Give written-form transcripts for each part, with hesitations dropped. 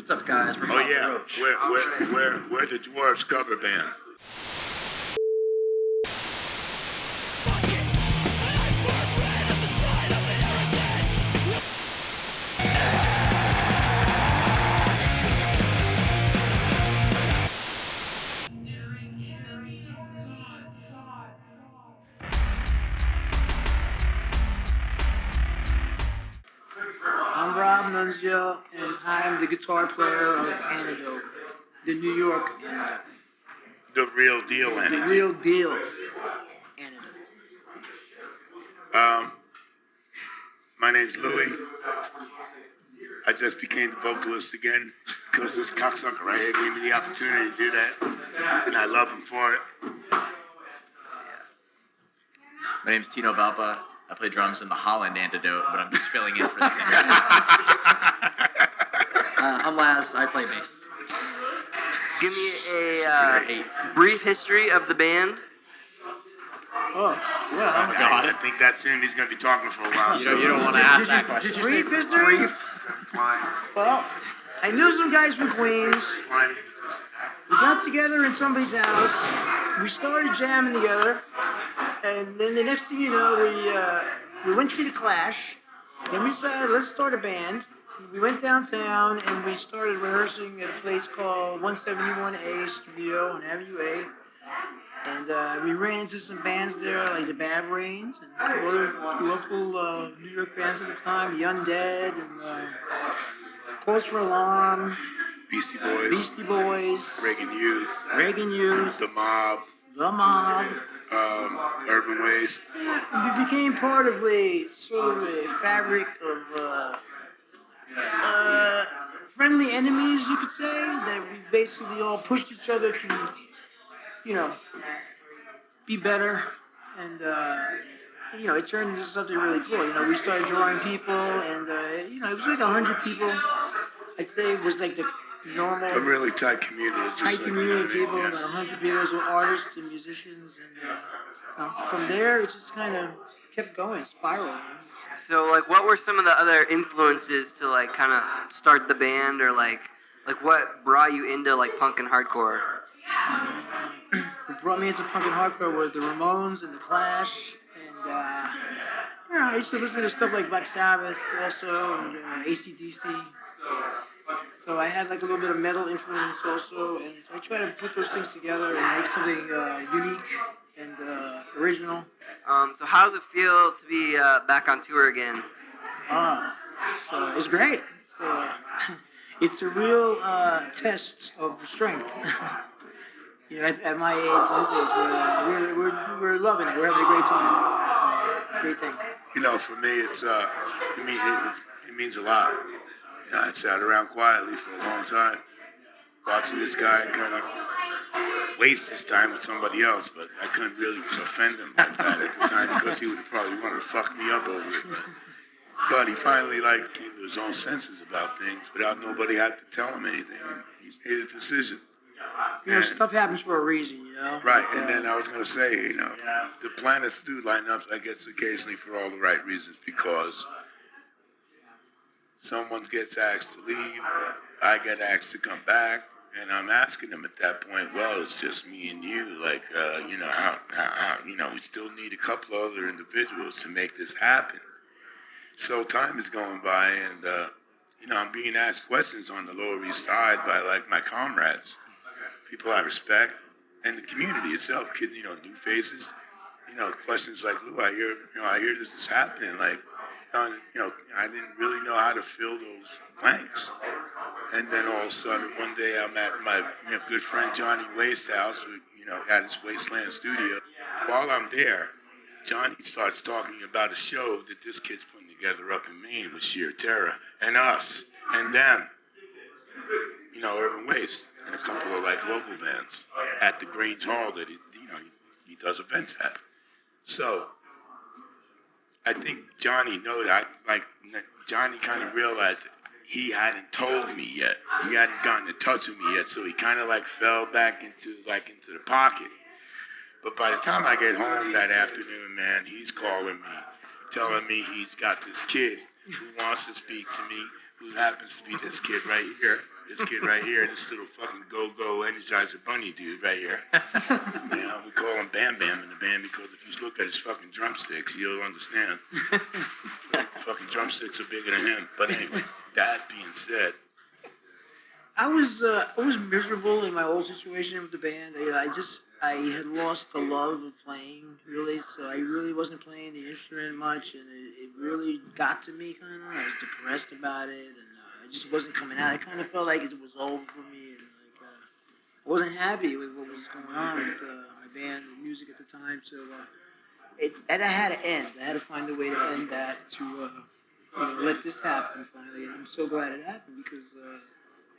What's up, guys? We're Oh yeah, we're the Dwarves cover band. I'm Rob Nunzio, and I'm the guitar player of Antidote, the New York Antidote. The real deal, The Antidote. real deal Antidote. My name's Louie. I just became the vocalist again because this cocksucker right here gave me the opportunity to do that, and I love him for it. My name's Tino Valpa. I play drums in the Holland Antidote, but I'm just filling in for this interview. I'm Laz. I play bass. Give me a brief history of the band. Oh, well. I think that's him. He's going to be talking for a while. You don't want to ask that question. Did you say Brief history? Well, I knew some guys from Queens. We got together in somebody's house. We started jamming together. And then the next thing you know, we went to see The Clash. Then we decided, let's start a band. We went downtown and we started rehearsing at a place called 171A Studio on Avenue A. And we ran into some bands there, like the Bad Brains and other local New York bands at the time, the Undead and Cause for Alarm, Beastie Boys, Reagan Youth, The Mob, Urban Waste. We became part of a sort of a fabric of friendly enemies, you could say, that we basically all pushed each other to, be better. And, it turned into something really cool. We started drawing people, and, it was like 100 people. I'd say it was like the normal... A really tight community. Tight community of people, about 100 people, so artists and musicians. And from there, it just kind of kept going, spiraling. So, what were some of the other influences to, kind of start the band, or, what brought you into, punk and hardcore? What brought me into punk and hardcore were the Ramones and the Clash, and, I used to listen to stuff like Black Sabbath also, and AC/DC. So I had, a little bit of metal influence also, and I try to put those things together and make something unique and original. So how does it feel to be back on tour again? So it's great. It's a real test of strength. At my age, we're loving it. We're having a great time. It's a great thing. For me, it means a lot. I sat around quietly for a long time, watching this guy kind of waste his time with somebody else, but I couldn't really offend him like that at the time because he would have probably wanted to fuck me up over it. But he finally came to his own senses about things without nobody had to tell him anything, and he made a decision. Stuff happens for a reason, Right, and then I was going to say, the planets do line up, I guess, occasionally for all the right reasons, because someone gets asked to leave, I get asked to come back, and I'm asking them at that point, well, it's just me and you, we still need a couple of other individuals to make this happen. So time is going by, and, I'm being asked questions on the Lower East Side by, my comrades, people I respect, and the community itself, new faces, questions like, Lou, I hear this is happening, I didn't really know how to fill those blanks. And then all of a sudden, one day I'm at my good friend Johnny Waste's house, at his Wasteland studio. While I'm there, Johnny starts talking about a show that this kid's putting together up in Maine with Sheer Terror, and us, and them. Urban Waste, and a couple of local bands at the Grange Hall that he does events at. So I think Johnny Johnny kind of realized that he hadn't told me yet. He hadn't gotten in touch with me yet, so he kind of fell back into the pocket. But by the time I get home that afternoon, man, he's calling me, telling me he's got this kid who wants to speak to me, who happens to be this kid right here, This kid right here, this little fucking go-go Energizer Bunny dude right here. You know, we call him Bam Bam in the band because if you look at his fucking drumsticks, you'll understand. Fucking drumsticks are bigger than him. But anyway, that being said, I was miserable in my old situation with the band. I had lost the love of playing, really. So I really wasn't playing the instrument much, and it really got to me kind of. I was depressed about it, and it just wasn't coming out. I kind of felt like it was over for me, and like I wasn't happy with what was going on with my band, the music at the time. So that had to end. I had to find a way to end that to let this happen finally, and I'm so glad it happened because.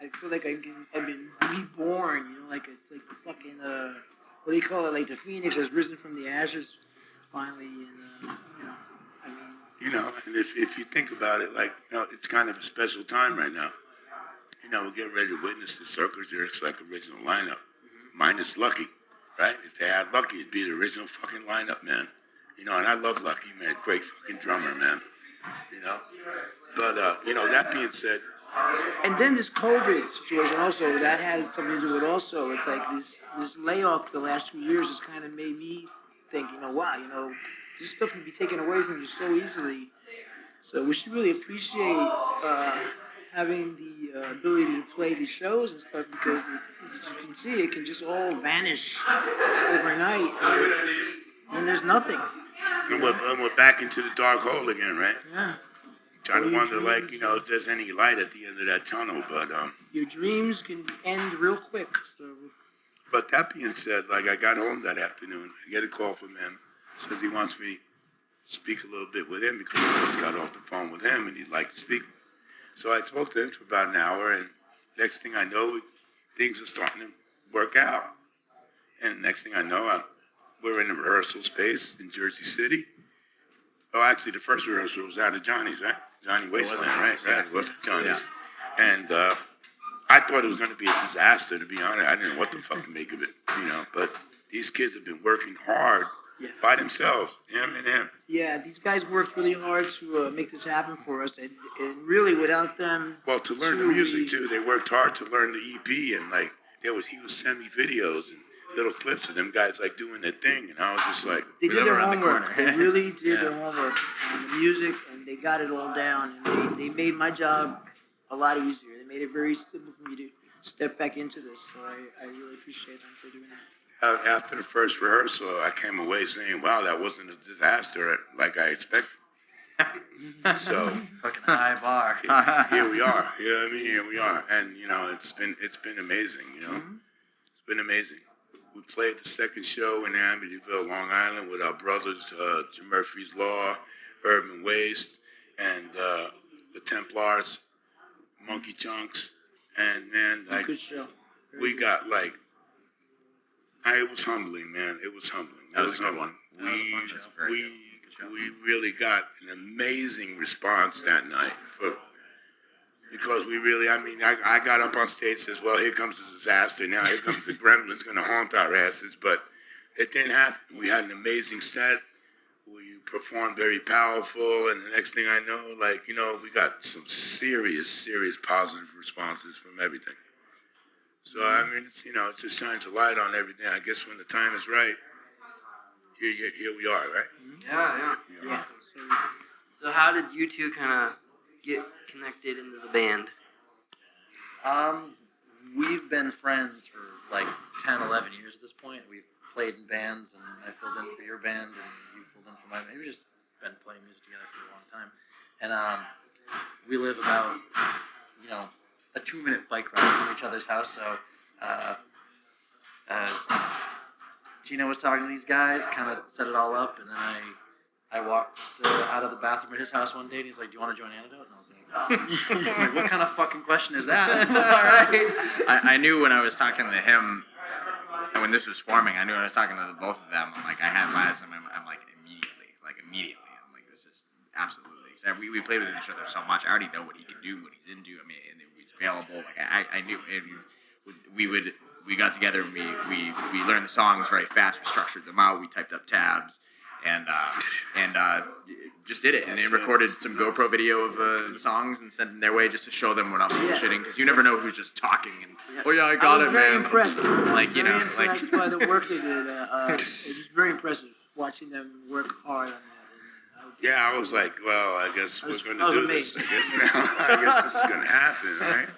I feel like I've been reborn, like it's like the fucking, what do you call it, like the phoenix has risen from the ashes, finally, and, I mean... and if you think about it, like, it's kind of a special time right now. We're getting ready to witness the Circle Jerks, like, original lineup, minus Lucky, right? If they had Lucky, it'd be the original fucking lineup, man. And I love Lucky, man, great fucking drummer, man, But, that being said, And then this COVID situation also, that had something to do with it also. It's like this layoff the last 2 years has kind of made me think, wow, this stuff can be taken away from you so easily. So we should really appreciate having the ability to play these shows and stuff because, as you can see, it can just all vanish overnight. And then there's nothing. and we're back into the dark hole again, right? Yeah. Trying to wonder, like, if there's any light at the end of that tunnel, but Your dreams can end real quick. So. But that being said, like, I got home that afternoon. I get a call from him. Says he wants me to speak a little bit with him because I just got off the phone with him and he'd like to speak. So I spoke to him for about an hour, and next thing I know, things are starting to work out. And next thing I know, we're in a rehearsal space in Jersey City. Oh, actually, the first rehearsal was out of Johnny's, right? Johnny Wasteland, right? Right, it was at Johnny's. Yeah. And I thought it was going to be a disaster, to be honest. I didn't know what the fuck to make of it, But these kids have been working hard by themselves, him and him. Yeah, these guys worked really hard to make this happen for us, and really without them. Well, to learn the music too, they worked hard to learn the EP, and like he would send me videos and little clips of them guys like doing their thing, and I was just like, they did their homework. They really did their homework on the music, and they got it all down, and they made my job a lot easier. They made it very simple for me to step back into this, so I really appreciate them for doing that. After the first rehearsal, I came away saying, wow, that wasn't a disaster like I expected. So Fucking high bar. here we are. You know what I mean? Here we are. And it's been amazing, It's been amazing. We played the second show in Amityville, Long Island with our brothers, Jim Murphy's Law, Urban Waste, and the Templars, Monkey Chunks. And man, like, good show. we got like, it was humbling, man. It was humbling. That was a good one. We really got an amazing response that night because we really, I got up on stage and says, well, here comes the disaster. Now here comes the gremlin's going to haunt our asses. But it didn't happen. We had an amazing set. We performed very powerful. And the next thing I know, like, we got some serious positive responses from everything. So, it just shines a light on everything. I guess when the time is right, here we are, right? Yeah. So how did you two kind of get connected into the band? We've been friends for like 10, 11 years at this point. We've played in bands, and I filled in for your band, and you filled in for my band. We've just been playing music together for a long time. And we live about, a 2-minute bike ride from each other's house, so Tina was talking to these guys, kind of set it all up, and then I walked out of the bathroom at his house one day, and he's like, do you want to join Antidote? And I was like, what kind of fucking question is that? All right. I knew when I was talking to him, and when this was forming, I knew when I was talking to both of them, I'm like, I had Laz, and I'm like, immediately. I'm like, this is absolutely. We played with each other so much. I already know what he can do, what he's into. And it was available. Like I knew. And we got together and we learned the songs very fast. We structured them out. We typed up tabs, and just did it, and they recorded some GoPro video of the songs and sent them their way just to show them we're not bullshitting, because you never know who's just talking and oh yeah, I got it, very man. Impressed. Like you know, Very like impressed by the work they did. It was very impressive watching them work hard on that. Yeah, I was like, well, I guess we're going to I was do this. I guess now, I guess this is going to happen, right?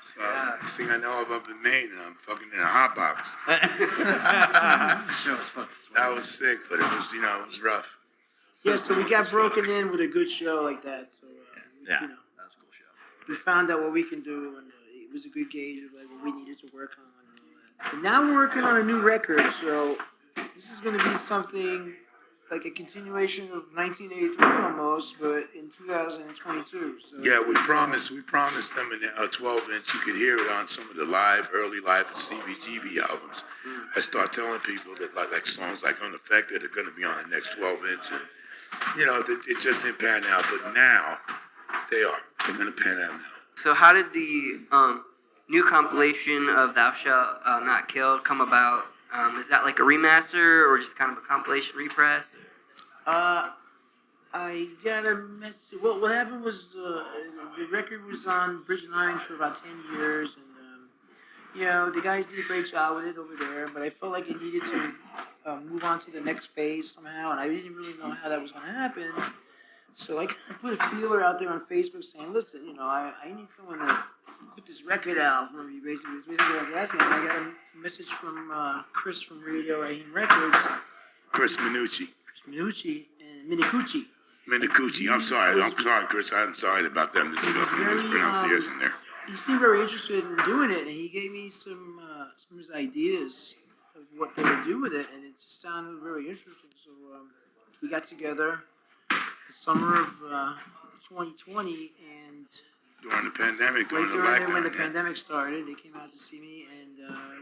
So next thing I know, I'm up in Maine and I'm fucking in a hot box. The show was fucking sweet. That was sick, but it was, it was rough. Yeah, so we got broken in with a good show like that. So Yeah. That was a cool show. we found out what we can do, and it was a good gauge of like what we needed to work on and all that. And now we're working on a new record, so this is going to be something like a continuation of 1983 almost, but in 2022. So Yeah, we promised them a 12-inch. You could hear it on some of the early live and CBGB albums. I start telling people that like songs like Unaffected are going to be on the next 12-inch, and it just didn't pan out. But now they're going to pan out now. So how did the new compilation of Thou Shalt Not Kill come about? Is that like a remaster or just kind of a compilation repress? I got a message. Well, what happened was the record was on Bridge 9 for about 10 years, and the guys did a great job with it over there, but I felt like it needed to move on to the next phase somehow, and I didn't really know how that was going to happen. So I kind of put a feeler out there on Facebook saying, listen, I need someone to put this record out for me, basically. That's basically what I was asking. And I got a message from Chris from Radio Raheem Records. Chris Minucci. Minucci and Minicucci. Minicucci. I'm sorry, Chris. I'm sorry about them mispronunciation there. He seemed very interested in doing it, and he gave me some of his ideas of what they would do with it, and it just sounded very interesting. So we got together the summer of 2020, and During the pandemic, during the right lockdown. when the pandemic started, they came out to see me, and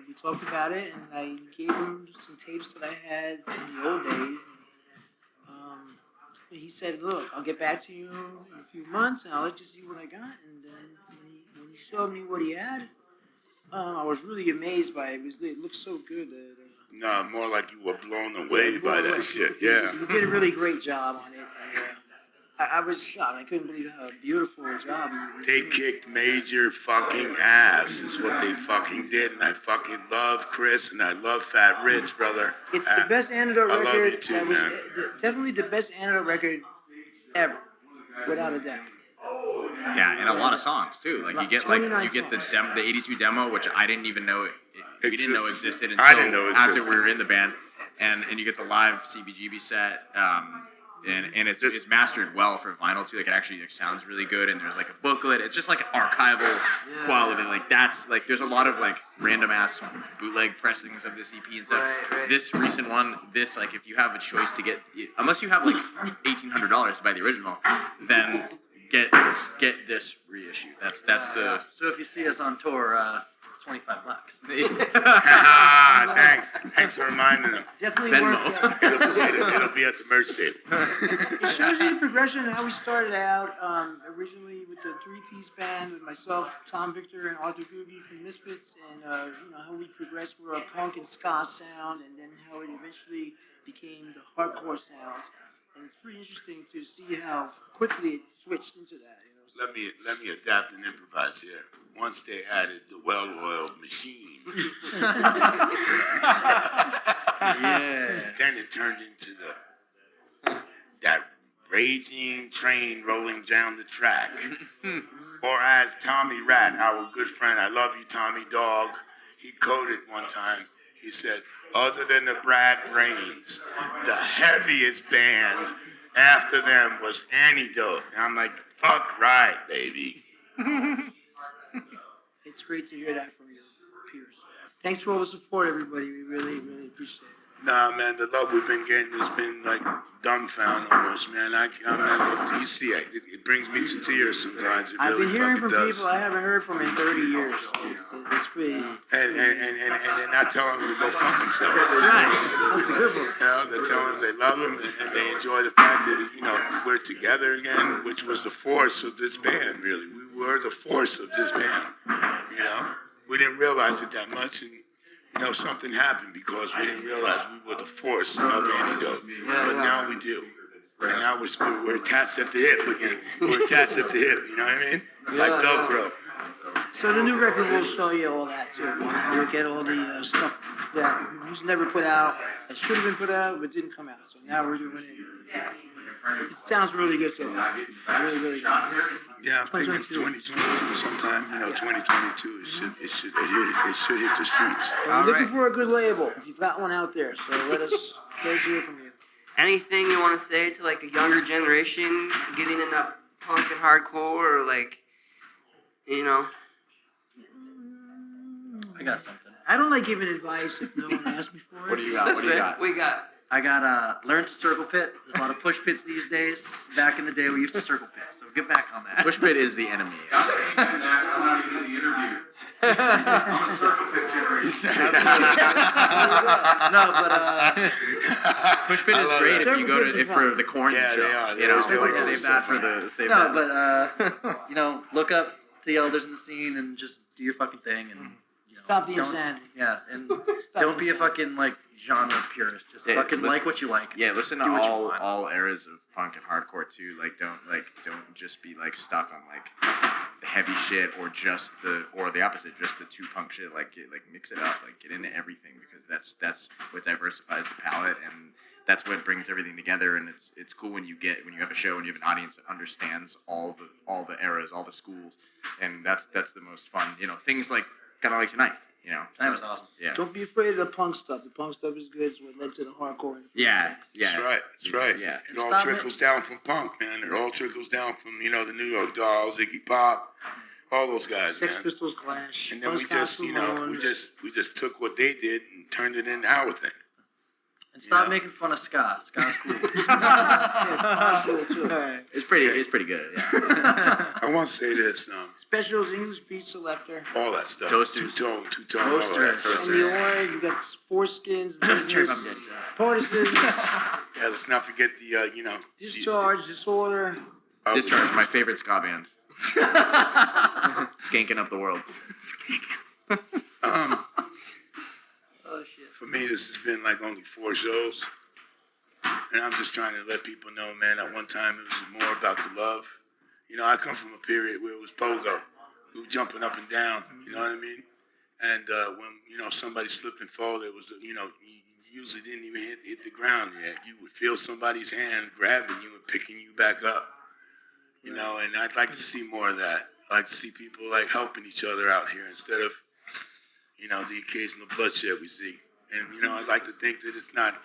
we talked about it, and I gave them some tapes that I had from the old days. And he said, "Look, I'll get back to you in a few months, and I'll let you see what I got." And then when he showed me what he had, I was really amazed by it. It looked so good. No, more like you were blown away by that shit. Yeah. He did a really great job on it. And, I was shocked. I couldn't believe how beautiful a job he They did. kicked major fucking ass is what they fucking did, and I fucking love Chris and I love Fat Rich, brother. It's the best Antidote I love record. you too, that was man. definitely the best Antidote record ever, without a doubt. yeah, and a lot of songs too. Like you get 29 the 82 demo, which I didn't even know we didn't know existed until I didn't know it after existed. we were in the band, and you get the live CBGB set. And it's mastered well for vinyl too. Like it actually sounds really good, and there's like a booklet. It's just like archival quality. Like that's like there's a lot of like random ass bootleg pressings of this EP and stuff. Right. This recent one, like if you have a choice to get, unless you have like $1,800 to buy the original, then get this reissue. That's the. So if you see us on tour, it's $25. Thanks for reminding them. Definitely Venmo. worth it. It'll be at the merch table. It shows you the progression of how we started out. Originally with the three-piece band with myself, Tom Victor, and Arthur Googie from Misfits, and how we progressed with our punk and ska sound, and then how it eventually became the hardcore sound. And it's pretty interesting to see how quickly it switched into that. Let me adapt and improvise here. Once they added the well-oiled machine, then it turned into that raging train rolling down the track. Or as Tommy Rat, our good friend, I love you, Tommy Dog, he quoted one time. He said, "Other than the Brad Brains, the heaviest band after them was Antidote." And I'm like, fuck right, baby. It's great to hear that from your peers. Thanks for all the support, everybody. We really, really appreciate it. Nah, man, the love we've been getting has been like dumbfounded almost, man. You see it. It brings me to tears sometimes. It I've really been hearing fucking from does. people I haven't heard from in 30 years. It's pretty. And they're not telling them to go fuck themselves. Right. That's the good one. They're telling them they love them and they enjoy the fact that, we're together again, which was the force of this band, really. We were the force of this band, We didn't realize it that much, and you know, something happened because we didn't realize we were the force of Antidote. But now we do. And now we're attached at the hip again. We're attached at the hip, you know what I mean? Like Velcro. So the new record will show you all that too. You'll get all the stuff that was never put out, that should have been put out, but didn't come out. So now we're doing it. It sounds really good so far. Really, really good. Yeah, I'm thinking 2022 sometime, you know, 2022, it should hit the streets. We're looking for a good label. If you've got one out there, so let us hear from you. Anything you want to say to like a younger generation getting into punk and hardcore, or like, you know? I got something. I don't like giving advice if no one asked me for it. What do you got? What do you got? We got. I got learn to circle pit. There's a lot of push pits these days. Back in the day, we used to circle pits. So get back on that. Push pit is the enemy. No, but Push pit I is love great that. if you go Circle to pit's if for fun. the corn Yeah, show. they are. You know, They're like really save that for fun. the save no, that. but you know, look up the elders in the scene and just do your fucking thing and you know, Stop the don't- insanity. Yeah, and Stop don't the be a insanity. fucking like genre purist. Just Yeah, fucking listen- like what you like. Yeah, listen to Do what you all want. all eras of punk and hardcore too. Like don't just be like stuck on like the heavy shit or just the opposite, just the two punk shit. Like mix it up, like get into everything because that's what diversifies the palette and that's what brings everything together. And it's cool when you have a show and you have an audience that understands all the eras, all the schools, and that's the most fun. You know, things like kind of like tonight. You know, That was awesome. yeah. Don't be afraid of the punk stuff. The punk stuff is good. It's what led to the hardcore. in the first Yeah, place. yeah. That's right. That's right. Yeah. It all Stop trickles down from punk, man. It all trickles down from, you know, the New York Dolls, Iggy Pop, all those guys, Sex man. Pistols, Clash. And then we Buzzcocks, just, you know, Ramones. we just took what they did and turned it into our thing. And stop Yeah. making fun of ska. Ska's cool. Yes, Ska's cool too. It's pretty good. Yeah. I want to say this, Specials, English Beach Selector. all that stuff. Toasters. Two-tone, all that Toasters. stuff. And the orange, you got Foreskins, Cherry Business, Bomb Daddies. Partisans, Yeah, let's not forget the, you know. Discharge, Disorder. Discharge, my favorite ska band. Skanking up the world. Oh shit. For me, this has been like only 4 shows. And I'm just trying to let people know, man, at one time it was more about the love. You know, I come from a period where it was pogo. We were jumping up and down, you know what I mean? And when, you know, somebody slipped and fell, it was, you know, you usually didn't even hit the ground yet. You would feel somebody's hand grabbing you and picking you back up. You know, and I'd like to see more of that. I like to see people like helping each other out here instead of, you know, the occasional bloodshed we see. And, you know, I'd like to think that it's not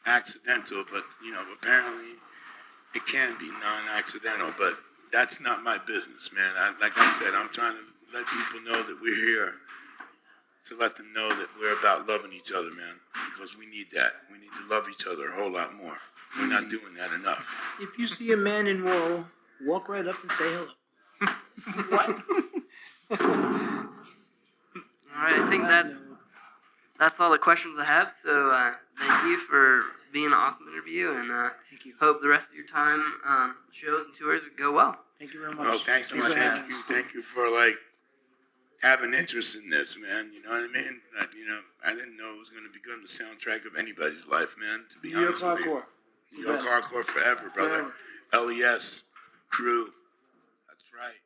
accidental, but, you know, apparently it can be non-accidental, but that's not my business, man. Like I said, I'm trying to let people know that we're here to let them know that we're about loving each other, man, because we need that. We need to love each other a whole lot more. We're not doing that enough. If you see a man in woe, walk right up and say hello. What? All right, I think That's that no- that's all the questions I have. So thank you for being an awesome interview, and Thank you. hope the rest of your time shows and tours go well. Thank you very much. Well, thank so you, much, thank man. you, thank you for like having interest in this, man. You know what I mean? You know, I didn't know it was going to become the soundtrack of anybody's life, man. To be New York honest with you, hardcore. New York Best. hardcore forever, brother. Forever. LES crew. That's right.